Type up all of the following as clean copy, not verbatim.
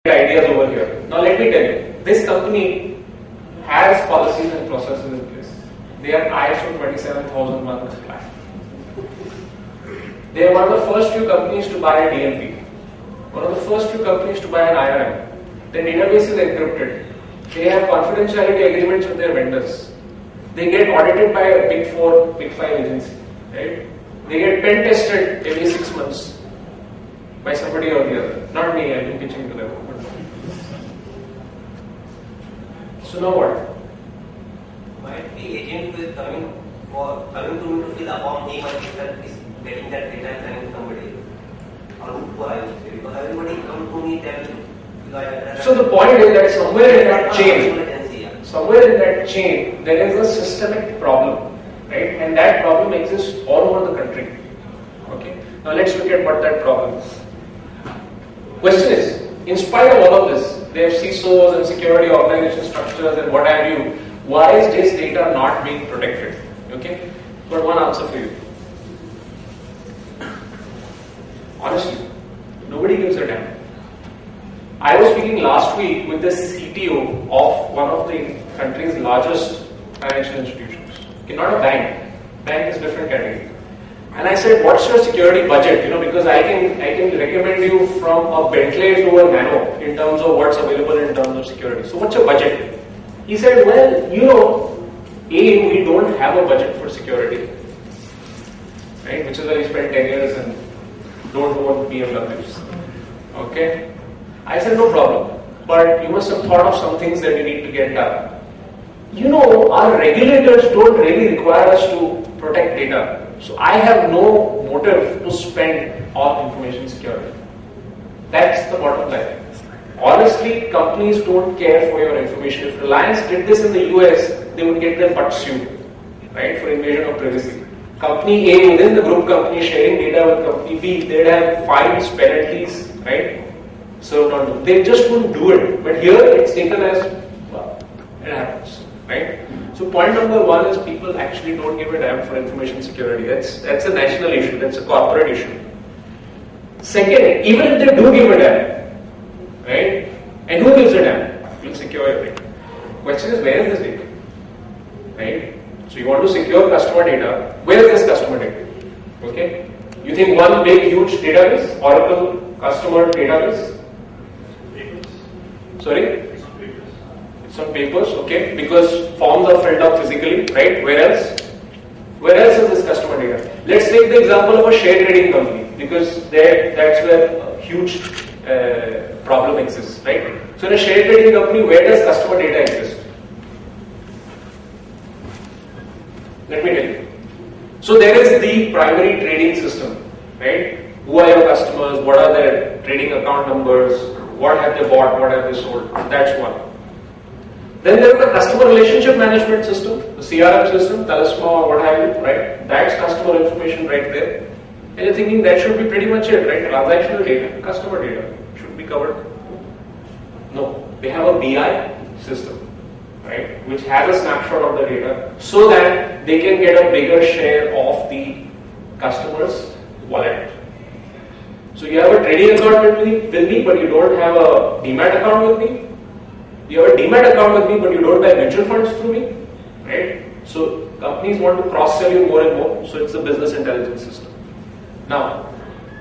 ideas over here. Now let me tell you, this company has policies and processes in place. They are ISO 27001 compliant. They are one of the first few companies to buy a DMP. One of the first few companies to buy an IRM. Their database is encrypted. They have confidentiality agreements with their vendors. They get audited by a Big 4, Big 5 agency. Right? They get pen tested every 6 months by somebody or the other. Not me, I've been pitching to them. So now what? Might the agent who is coming to me to fill a form, he might is getting that data and sending to somebody. Or who I would say, because everybody come to me tell. So the point is that somewhere in that chain, there is a systemic problem, right? And that problem exists all over the country. Okay. Now let's look at what that problem is. Question is, in spite of all of this, they have CISOs and security organization structures and what have you. Why is this data not being protected? Okay, but one answer for you. Honestly, nobody gives a damn. I was speaking last week with the CTO of one of the country's largest financial institutions. Okay, not a bank. Bank is different category. And I said, what's your security budget? Because I can recommend you from a Bentley to a Nano in terms of what's available in terms of security. So what's your budget? He said, well, we don't have a budget for security. Right? Which is why we spent 10 years and don't own BMWs. Okay? I said, no problem. But you must have thought of some things that you need to get done. Our regulators don't really require us to protect data. So I have no motive to spend on information security. That's the bottom line. Honestly, companies don't care for your information. If Reliance did this in the US, they would get their butt sued, right, for invasion of privacy. Company A within the group company sharing data with company B, they'd have fines, penalties, right, served on them. They just wouldn't do it. But here it's taken as, well, it happens, right? So point number one is people actually don't give a damn for information security. That's a national issue. That's a corporate issue. Second, even if they do give a damn, right? And who gives a damn? You'll secure your data. Question is, where is this data? Right? So you want to secure customer data. Where is this customer data? Okay? You think one big huge database, Oracle customer database? Sorry? It's on papers, okay, because forms are filled up physically, right? Where else? Where else is this customer data? Let's take the example of a share trading company, because that's where a huge problem exists, right? So in a share trading company, where does customer data exist? Let me tell you. So there is the primary trading system, right? Who are your customers? What are their trading account numbers? What have they bought? What have they sold? That's one. Then there is the customer relationship management system, the CRM system, Talisman or what have you, right? That's customer information right there. And you're thinking that should be pretty much it, right? Transactional data, customer data should be covered. No, they have a BI system, right? Which has a snapshot of the data so that they can get a bigger share of the customer's wallet. So you have a trading account with me, but you don't have a Demat account with me. You have a Demat account with me, but you don't buy mutual funds through me, right? So companies want to cross-sell you more and more, so it's a business intelligence system. Now,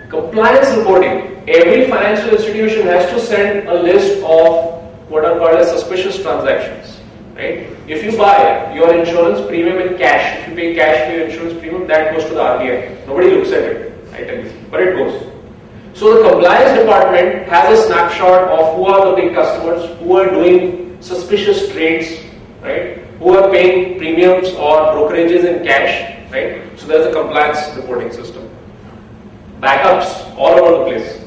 compliance reporting. Every financial institution has to send a list of what are called as suspicious transactions, right? If you buy your insurance premium in cash, if you pay cash for your insurance premium, that goes to the RBI. Nobody looks at it, I tell you, but it goes. So the compliance department has a snapshot of who are the big customers, who are doing suspicious trades, right? Who are paying premiums or brokerages in cash, right? So there's a compliance reporting system. Backups all over the place.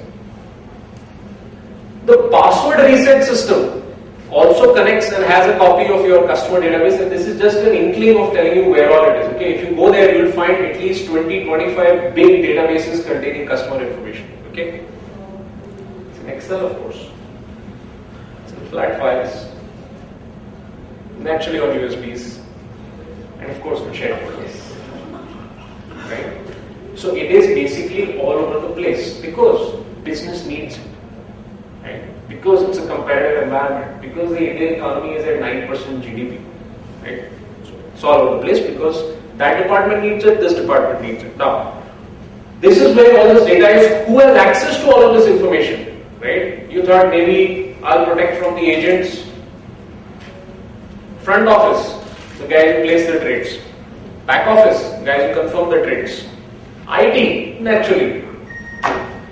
The password reset system also connects and has a copy of your customer database, and this is just an inkling of telling you where all it is. Okay, if you go there, you will find at least 20-25 big databases containing customer information. Okay, it's in Excel, of course. It's in flat files, naturally on USBs, and of course with shared folders. Right? So it is basically all over the place because business needs it. right? Because it's a competitive environment, because the Indian economy is at 9% GDP, right? So it's all over the place because that department needs it, this department needs it. Now, this is where all this data is. Who has access to all of this information, right? You thought maybe I'll protect from the agents. Front office, the guy who places the trades. Back office, guys who confirm the trades. IT, naturally.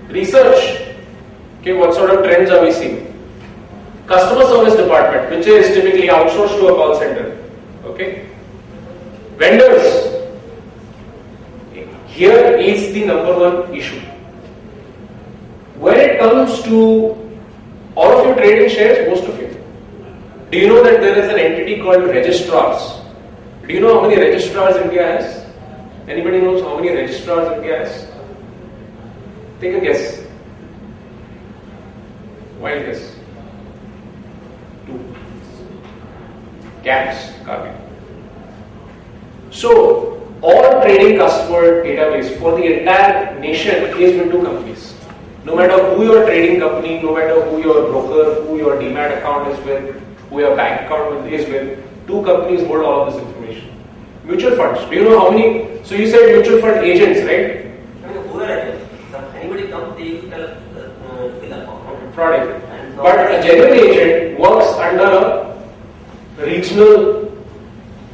Research, okay, what sort of trends are we seeing? Customer service department, which is typically outsourced to a call center. Okay. Vendors. Here is the number one issue. When it comes to all of you trading shares, most of you, do you know that there is an entity called registrars? Do you know how many registrars India has? Anybody knows how many registrars India has? Take a guess. Wild guess. 2. CAMS, Karvik. So, all trading customer database for the entire nation is with 2 companies. No matter who your trading company, no matter who your broker, who your demat account is with, who your bank account is with, 2 companies hold all of this information. Mutual funds. Do you know how many? So you said mutual fund agents, right? I mean, who are agents? Anybody comes, they use fill up. Fraud agent. But a genuine agent works under a regional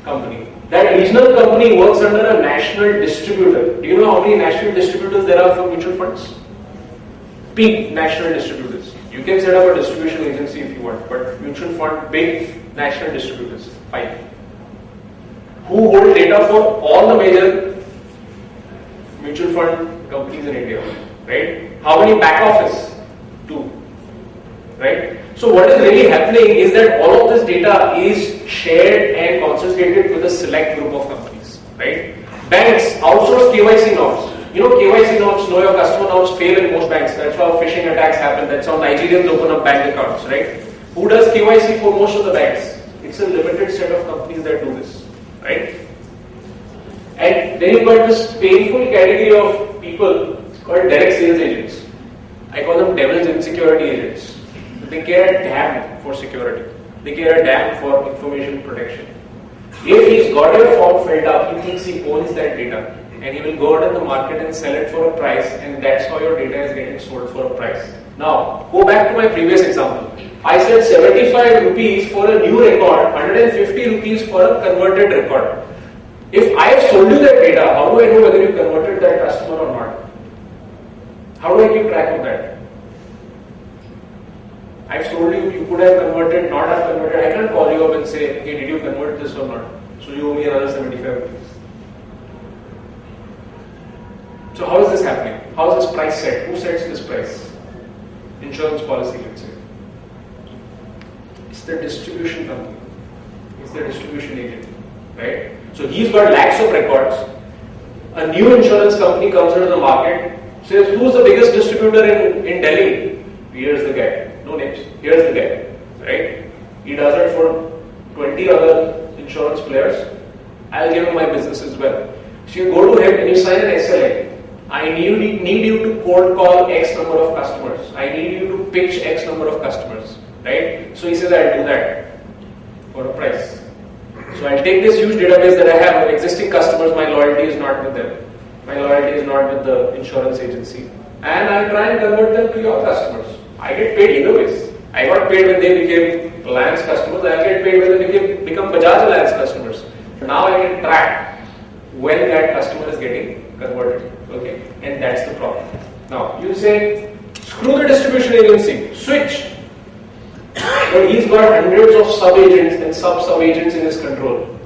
company. That regional company works under a national distributor. Do you know how many national distributors there are for mutual funds? Big national distributors. You can set up a distribution agency if you want, but mutual fund, big national distributors, 5. Who hold data for all the major mutual fund companies in India, right? How many back office? 2, right? So what is really happening is that all of this data is shared and concentrated with a select group of companies, right? Banks outsource KYC norms. You know KYC norms, know your customer norms fail in most banks. That's how phishing attacks happen. That's how Nigerians open up bank accounts, right? Who does KYC for most of the banks? It's a limited set of companies that do this, right? And then you've got this painful category of people called direct sales agents. I call them devil's insecurity agents. They care a damn for security. They care a damn for information protection. If he's got your form filled up, he thinks he owns that data. And he will go out in the market and sell it for a price, and that's how your data is getting sold for a price. Now, go back to my previous example. I said 75 rupees for a new record, 150 rupees for a converted record. If I have sold you that data, how do I know whether you converted that customer or not? How do I keep track of that? I've sold you, you could have converted, not have converted. I can't call you up and say, hey, did you convert this or not? So you owe me another 75 rupees. So how is this happening? How is this price set? Who sets this price? Insurance policy, let's say. It's the distribution company. It's the distribution agent, right? So he's got lakhs of records. A new insurance company comes into the market, says, who's the biggest distributor in Delhi? Here's the guy. No names. Here's the guy, right? He does it for 20 other insurance players. I'll give him my business as well. So you go to him and you sign an SLA. I need you to cold call X number of customers. I need you to pitch X number of customers, right? So he says, I'll do that for a price. So I'll take this huge database that I have of existing customers. My loyalty is not with them. My loyalty is not with the insurance agency. And I'll try and convert them to your customers. I get paid either ways. I got paid when they became Alliance customers. I get paid when they become Bajaj Alliance customers. Now I can track when that customer is getting converted. Okay, and that's the problem. Now you say, screw the distribution agency, switch. But he's got hundreds of sub-agents and sub-agents in his control.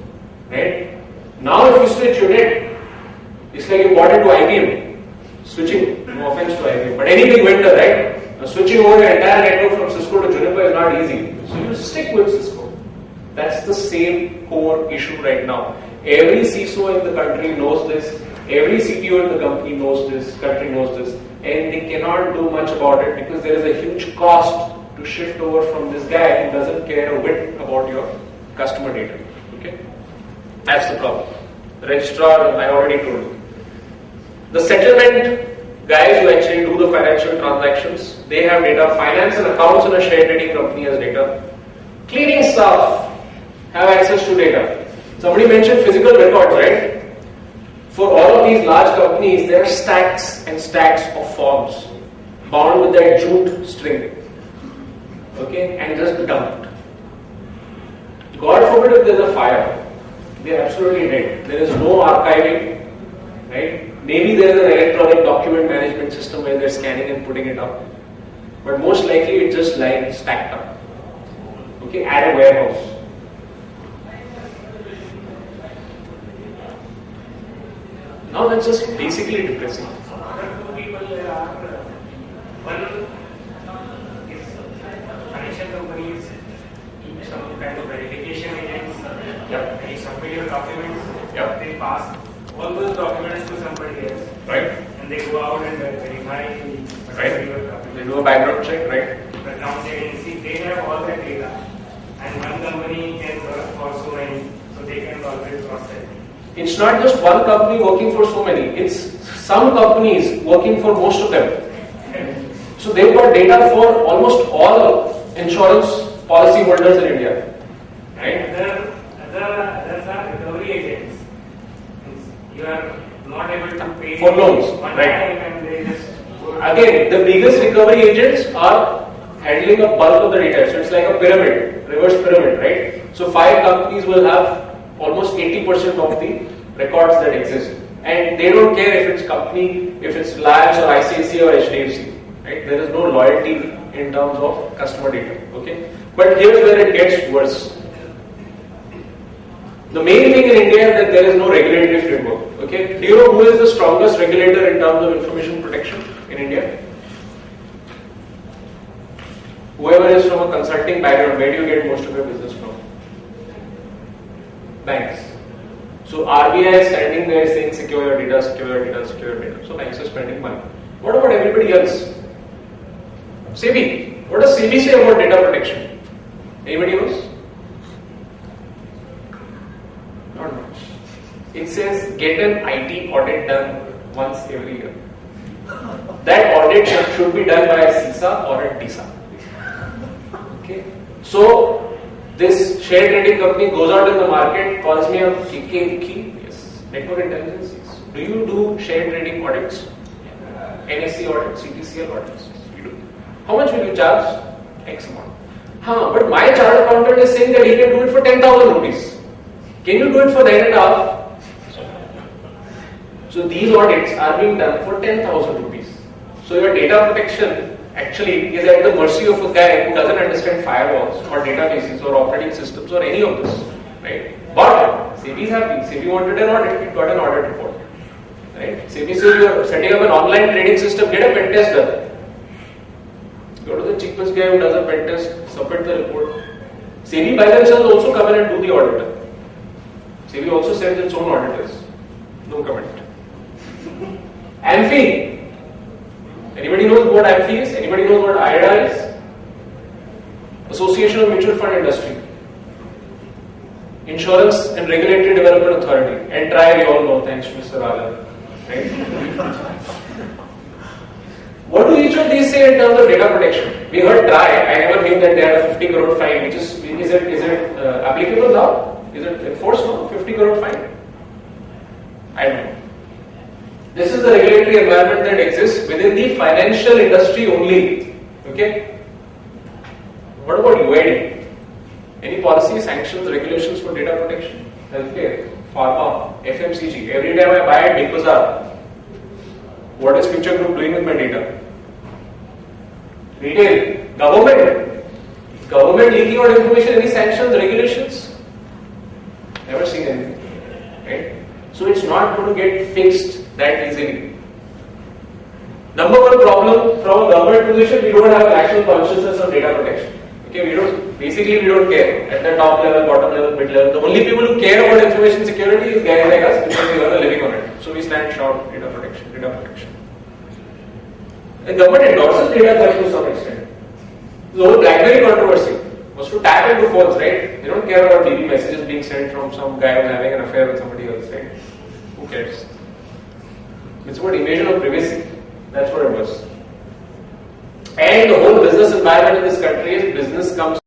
Right? Now if you switch, you're dead. It's like you bought into IBM. Switching, no offense to IBM, but any big vendor, right? Now, switching over your entire network from Cisco to Juniper is not easy. So you stick with Cisco. That's the same core issue right now. Every CISO in the country knows this. Every CTO in the company knows this, country knows this, and they cannot do much about it because there is a huge cost to shift over from this guy who doesn't care a whit about your customer data. Okay, that's the problem. The registrar, I already told you. The settlement guys who actually do the financial transactions, they have data. Finance and accounts in a share trading company has data. Cleaning staff have access to data. Somebody mentioned physical records, right? For all of these large companies, there are stacks and stacks of forms bound with that jute string, okay, and just dumped. God forbid if there's a fire, they're absolutely dead. There is no archiving, right? Maybe there is an electronic document management system where they're scanning and putting it up, but most likely it's just lying stacked up, okay, at a warehouse. Now that's just basically depressing. Two people are one is financial companies, some kind of verification agents. Yep. They submit your documents. Yep. They pass all those documents to somebody else. Right? And they go out and verify Right. your They documents. do a background check, right? The accounts agency, they have all that data. And one company can work for so many, so they can always cross-check. It's not just one company working for so many, it's some companies working for most of them. So they've got data for almost all insurance policy holders in India. Right? Others are recovery agents. You are not able to pay For loans, one right. time and they just go. Again, the biggest recovery agents are handling a bulk of the data. So it's like a pyramid, reverse pyramid, right? So 5 companies will have almost 80% of the records that exist. And they don't care if it's company, if it's Reliance or ICICI or HDFC, right? There is no loyalty in terms of customer data, okay? But here's where it gets worse. The main thing in India is that there is no regulatory framework, okay? Do you know who is the strongest regulator in terms of information protection in India? Whoever is from a consulting background, where do you get most of your business from? Banks. So RBI is standing there saying secure your data, secure your data, secure your data. So banks are spending money. What about everybody else? SEBI. What does SEBI say about data protection? Anybody knows? Not much. It says get an IT audit done once every year. That audit should be done by a CISA or a DISA. Okay. So this share trading company goes out in the market, calls me up, KK, yes, network intelligence, yes. Do you do share trading audits? NSE audits, CTCL audits? Yes, we do. How much will you charge? X amount. But my chart accountant is saying that he can do it for 10,000 rupees. Can you do it for 9.5? So these audits are being done for 10,000 rupees. So your data protection actually is at the mercy of a guy who doesn't understand firewalls or databases or operating systems or any of this, right? But SEBI is happy. SEBI wanted an audit, it got an audit report, right? SEBI says you are setting up an online trading system, get a pen test done. Go to the cheapest guy who does a pen test, submit the report. SEBI by themselves also come in and do the audit. SEBI also sends its own auditors. No comment. AMFI. Anybody knows what AMFI is? Anybody knows what IDA is? Association of Mutual Fund Industry. Insurance and Regulatory Development Authority. And TRAI we all know, thanks to Mr. Alan. Right? What do each of these say in terms of data protection? We heard TRAI. I never knew that they had a 50 crore fine. Which is it applicable now? Is it enforced now? 50 crore fine? I don't know. This is the regulatory environment that exists within the financial industry only. Okay? What about UID? Any policy, sanctions, regulations for data protection? Healthcare, pharma, FMCG. Every time I buy at Big Bazaar, what is Future Group doing with my data? Retail, government. Government leaking out information, any sanctions, regulations? Never seen anything. Right? So it's not going to get fixed that easily. Number one problem from a government position, we don't have national consciousness of data protection. Okay, we don't care at the top level, bottom level, mid level. The only people who care about information security is guys like us because we earn a living on it. So we stand short data protection, data protection. The government endorses data theft to some extent. The whole BlackBerry controversy was to tap into phones, right? They don't care about DB messages being sent from some guy who's having an affair with somebody else, right? Who cares? It's about invasion of privacy. That's what it was. And the whole business environment in this country is business comes